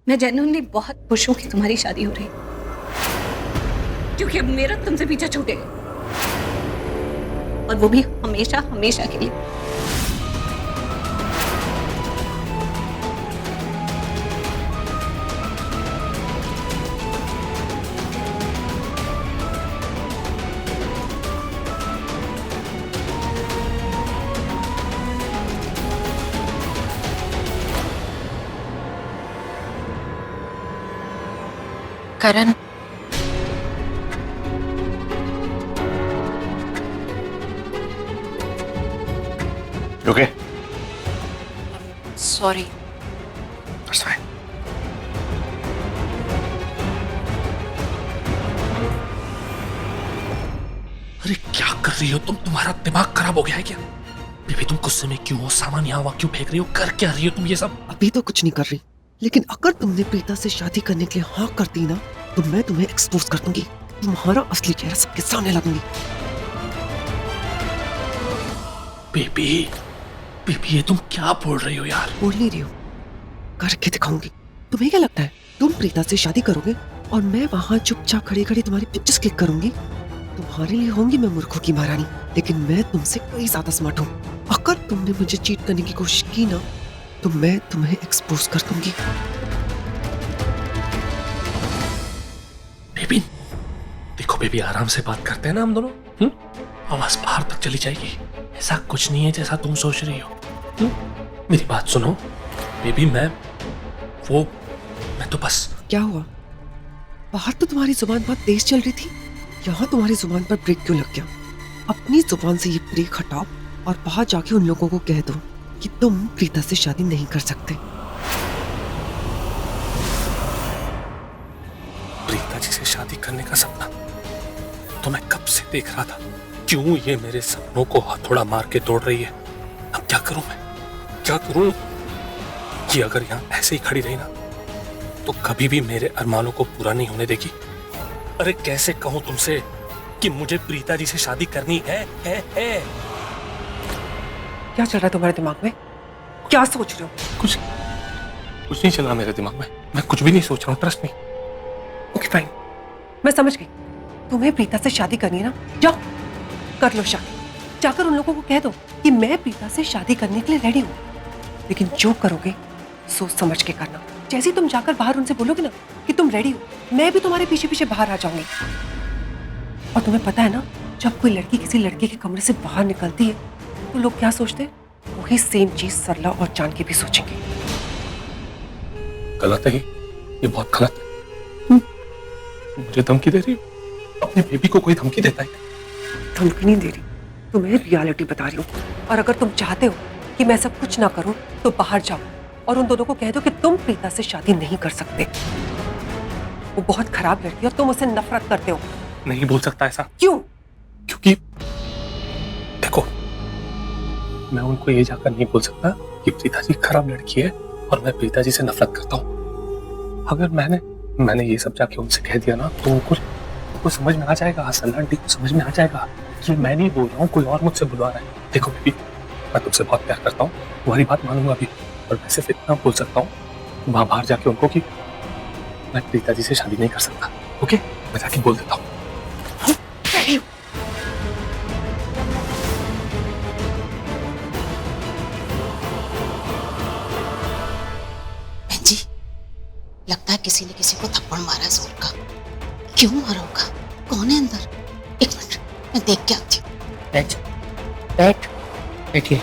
मैं जेन्युइनली बहुत खुश हूँ कि तुम्हारी शादी हो रही, क्योंकि अब मेरा तुमसे पीछा छूटेगा, और वो भी हमेशा हमेशा के लिए। करण, Okay? सॉरी। That's fine. अरे क्या कर रही हो तुम? तुम्हारा दिमाग खराब हो गया है क्या? बेबी तुम गुस्से में क्यों हो? सामान यहाँ वहाँ क्यों फेंक रही हो? कर क्या रही हो तुम ये सब? अभी तो कुछ नहीं कर रही, लेकिन अगर तुमने प्रीता से शादी करने के लिए हाँ कर दी ना, तो मैं तुम्हें एक्सपोज कर दूंगी। तुम्हारा असली चेहरा सबके सामने ला दूंगी। बेबी बेबी ये तुम क्या बोल रही हो यार? बोल नहीं रही हो, करके दिखाऊंगी। तुम्हें क्या लगता है तुम प्रीता से शादी करोगे और मैं वहाँ चुपचाप खड़ी खड़ी तुम्हारी पिक्चर्स क्लिक करूंगी? तुम्हारे लिए होंगी मैं मूर्खों की महारानी, लेकिन मैं तुमसे कई ज्यादा स्मार्ट हूँ। अगर तुमने मुझे चीट करने की कोशिश की ना, तो मैं तुम्हें एक्सपोज कर दूंगी। बेबी देखो बेबी, आराम से बात करते हैं ना हम दोनों। आवाज बाहर तक चली जाएगी। ऐसा कुछ नहीं है जैसा तुम सोच रही हो। मेरी बात सुनो बेबी, मैं तो बस। क्या हुआ? बाहर तो तुम्हारी जुबान बहुत तेज चल रही थी, यहाँ तुम्हारी जुबान पर ब्रेक क्यों लग गया? अपनी जुबान से ये ब्रेक हटाओ और बाहर जाके उन लोगों को कह दो कि तुम प्रीता से शादी नहीं कर सकते। प्रीता जी से शादी करने का सपना तो मैं कब से देख रहा था। क्यों ये मेरे सपनों को हथौड़ा मार के तोड़ रही है? अब क्या करूं मैं? क्या करूं? ये अगर यहाँ ऐसे ही खड़ी रही ना, तो कभी भी मेरे अरमानों को पूरा नहीं होने देगी। अरे कैसे कहूं तुमसे कि मुझे प्रीता जी से शादी करनी है। क्या चल रहा है तुम्हारे दिमाग में? क्या सोच रहे हो? कुछ नहीं चल रहा मेरे दिमाग में। मैं कुछ भी नहीं सोच रहा हूँ, ट्रस्ट मी। ओके फाइन, मैं समझ गई। तुम्हें प्रीता से शादी करनी है ना, जाओ कर लो शादी। जाकर उन लोगों को कह दो कि मैं प्रीता से शादी करने के लिए रेडी हूँ, लेकिन जो करोगे सोच समझ के करना। जैसे ही तुम जाकर बाहर उनसे बोलोगे ना कि तुम रेडी हो, मैं भी तुम्हारे पीछे पीछे बाहर आ जाऊंगी। और तुम्हें पता है ना, जब कोई लड़की किसी लड़के के कमरे से बाहर निकलती है तो लोग क्या सोचते हैं? वही सेम चीज सरला और जानकी भी सोचेंगे। गलत है ये बहुत गलत है। मुझे धमकी दे रही हो? अपनी बेबी को कोई धमकी देता है? धमकी नहीं दे रही, तुम्हें रियलिटी बता रही हूँ। और अगर तुम चाहते हो कि मैं सब कुछ ना करूं, तो बाहर जाओ और उन दोनों को कह दो कि तुम प्रीता से शादी नहीं कर सकते। वो बहुत खराब लड़की है और तुम उससे नफरत करते हो। नहीं बोल सकता ऐसा। क्यों? क्योंकि देखो, मैं उनको ये जाकर नहीं बोल सकता कि प्रीता जी खराब लड़की है और मैं प्रीता जी से नफरत करता हूँ। अगर मैंने ये सब जाके उनसे कह दिया ना, तो उनको समझ में आ जाएगा, सरला आंटी को समझ में आ जाएगा कि मैं नहीं बोल रहा हूँ, कोई और मुझसे बुलवा रहा है। देखो बेबी, मैं तुमसे बहुत प्यार करता हूँ, तुम्हारी बात मानूंगा अभी, और मैं सिर्फ इतना बोल सकता हूँ वहां बाहर जाके उनको कि मैं प्रीता जी से शादी नहीं कर सकता। ओके, मैं जाके बोल देता हूँ। बहन जी, लगता है किसी ने किसी को थप्पड़ मारा है जोर का। क्यों मारा होगा? कौन है अंदर? एक मिनट, मैं देख के आती हूँ। बैठिए।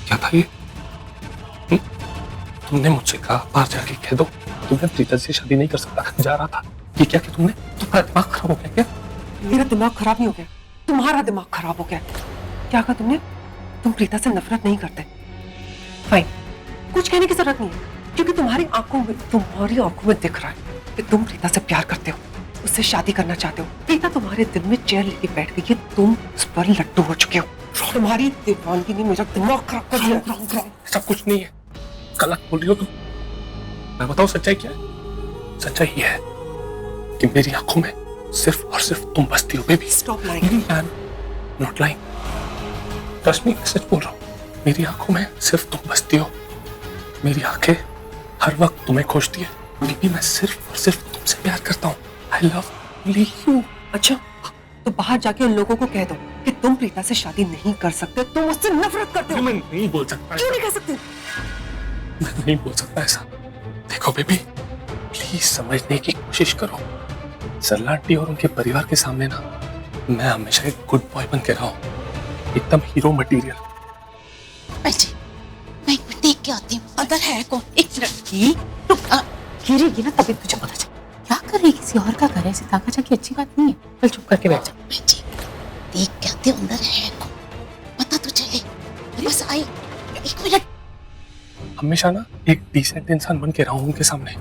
क्या था ये? तुमने मुझसे कहा बाहर जाके कह दो तुम्हें प्रीता से शादी नहीं कर सकता। जा रहा था। ये क्या कि तुमने? तुम्हारा दिमाग खराब हो गया क्या? मेरा दिमाग खराब नहीं हो गया, तुम्हारा दिमाग खराब हो गया। क्या कहा तुमने? तुम प्रीता से नफरत नहीं करते। फाइन, कुछ कहने की जरूरत नहीं है, क्योंकि तुम्हारी आंखों में दिख रहा है कि तुम प्रीता से प्यार करते हो, उससे शादी करना चाहते हो। प्रीता तुम्हारे दिल में चेयर लेके बैठ गई है, तुम उस पर लट्टू हो चुके हो। तुम्हारी दीवानगी ने मेरा दिमाग खराब कर दिया। ऐसा कुछ नहीं है, गलत बोल रही हो तुम। मैं बताऊं सच्चाई क्या है? सच्चाई ये है कि मेरी आंखों में सिर्फ और सिर्फ तुम बसती हो baby. Stop lying. Not lying, trust me, सच बोल रहा हूँ। मेरी आंखों में सिर्फ तुम बसती हो, मेरी आंखें हर वक्त तुम्हें खोजती है। बीबी मैं सिर्फ और सिर्फ तुमसे प्यार करता हूँ। I love only you. अच्छा, तो बाहर जाके उन लोगों को कह दो कि तुम प्रीता से शादी नहीं कर सकते, तुम उससे नफरत करते हो। मैं नहीं बोल सकता। क्यों नहीं कह सकते? मैं नहीं बोल सकता ऐसा। देखो बेबी, प्लीज समझने की कोशिश करो। सरला आंटी और उनके परिवार के सामने ना मैं हमेशा एक गुड बॉय बन के रहा हूँ, एकदम हीरो मटेरियल। बहन जी, मैं एक मिनट देख के आती हूँ, अंदर है कौन? एक मिनट। तो गिरेगी ना तभी तुझे पता चले। क्या कर रही, किसी और का घर है, ऐसे ताका झाकी अच्छी बात नहीं है। चल चुप करके बैठ जा। बहन जी, देख के आते हूँ, अंदर है कौन, पता तो चले। बस आई, एक मिनट। हमेशा ना एक डिसेंट इंसान बन के रहा हूँ उनके सामने।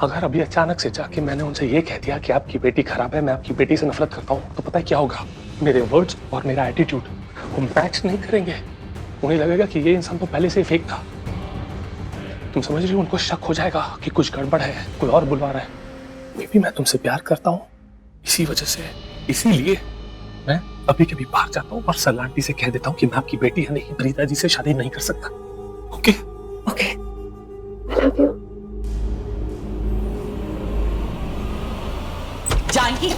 अगर अभी अचानक से जाके मैंने उनसे ये कह दिया कि आपकी बेटी खराब है, मैं आपकी बेटी से नफरत करता हूँ, तो पता है क्या होगा? मेरे वर्ड्स और मेरा एटीट्यूड वो मैच नहीं करेंगे। उन्हें लगेगा कि ये इंसान तो पहले से ही फेक था। तुम समझ रही हो? उनको शक हो जाएगा कि कुछ गड़बड़ है, कोई और बुलवा रहा है। बेबी मैं तुमसे प्यार करता हूँ, इसी वजह से, इसीलिए मैं अभी कभी बाहर जाता हूँ और सरला आंटी से कह देता हूँ कि मैं आपकी बेटी यानी कि प्रीता जी से शादी नहीं कर सकता। Okay okay, I love you. Janaki,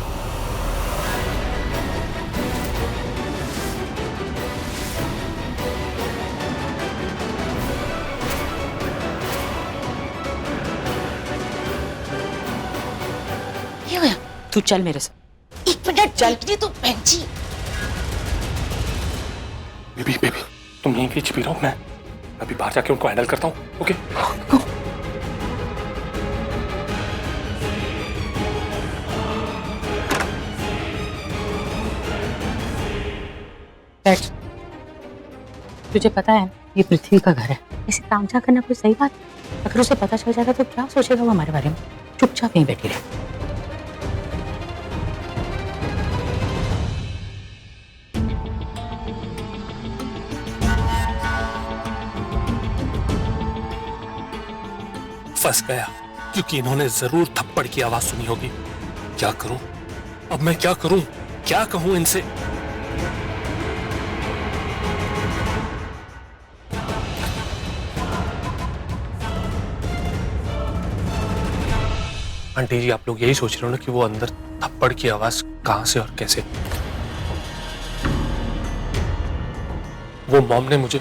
क्या होया? तू चल मेरे साथ। एक मिनट चल के तो बहन जी। बेबी बेबी तुम यहीं कहीं छिपी रहो, मैं अभी बाहर जाके उनको हैंडल करता हूँ। ओके बैठ। तुझे पता है ये पृथ्वी का घर है, ऐसे तामझा करना कोई सही बात है? अगर उसे पता चल जाएगा तो क्या सोचेगा वो हमारे बारे में? चुपचाप यहीं बैठी रहे। फंस गया, क्योंकि इन्होंने जरूर थप्पड़ की आवाज सुनी होगी। क्या करूं अब, मैं क्या करूं, क्या कहूं इनसे? आंटी जी आप लोग यही सोच रहे हो ना कि वो अंदर थप्पड़ की आवाज कहां से और कैसे? वो मॉम ने मुझे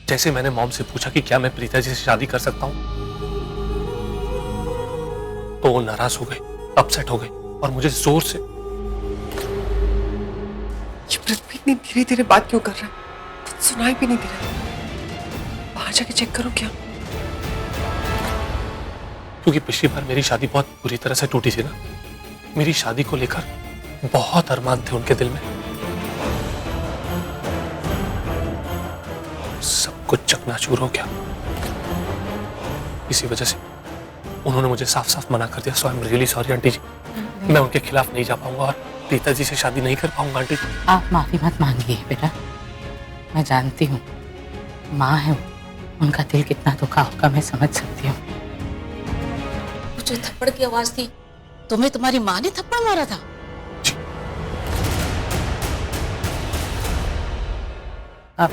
जैसे मैंने मॉम से पूछा कि क्या मैं प्रीता जी से शादी कर सकता हूं, तो वो नाराज हो गए, अपसेट हो गए और मुझे जोर से। ये पृथ्वी इतनी धीरे धीरे बात क्यों कर रहा है? कुछ सुनाई भी नहीं दे रहा। बाहर जाके चेक करो क्या? क्योंकि पिछली बार मेरी शादी बहुत बुरी तरह से टूटी थी ना, मेरी शादी को लेकर बहुत अरमान थे उनके दिल में। सब कुछ चकनाचूर हो गया। इसी वजह से उन्होंने मुझे साफ साफ मना कर दिया। So I am really sorry aunty ji, मैं उनके खिलाफ नहीं जा पाऊंगा और प्रीता जी से शादी नहीं कर पाऊंगा। आंटी जी आप माफी मत मांगिए बेटा, मैं जानती हूँ माँ है, उनका दिल कितना दुखा होगा, मैं समझ सकती हूँ। जो थप्पड़ की आवाज थी, तुम्हें तुम्हारी माँ ने थप्पड़ मारा था? अब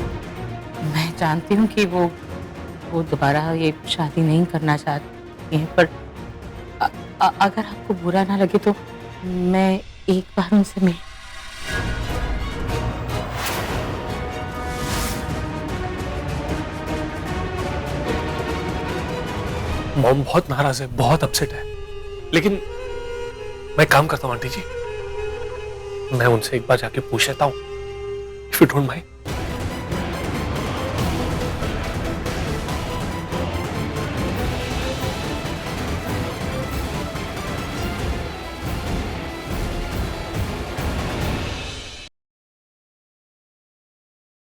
मैं जानती हूँ कि वो दोबारा ये शादी नहीं करना चाहती हैं, पर अगर आपको बुरा ना लगे तो मैं एक बार उनसे मिल। मॉम बहुत नाराज है, बहुत अपसेट है, लेकिन मैं काम करता हूँ आंटी जी, मैं उनसे एक बार जाके पूछ लेता हूँ, इफ यू डोंट माइंड।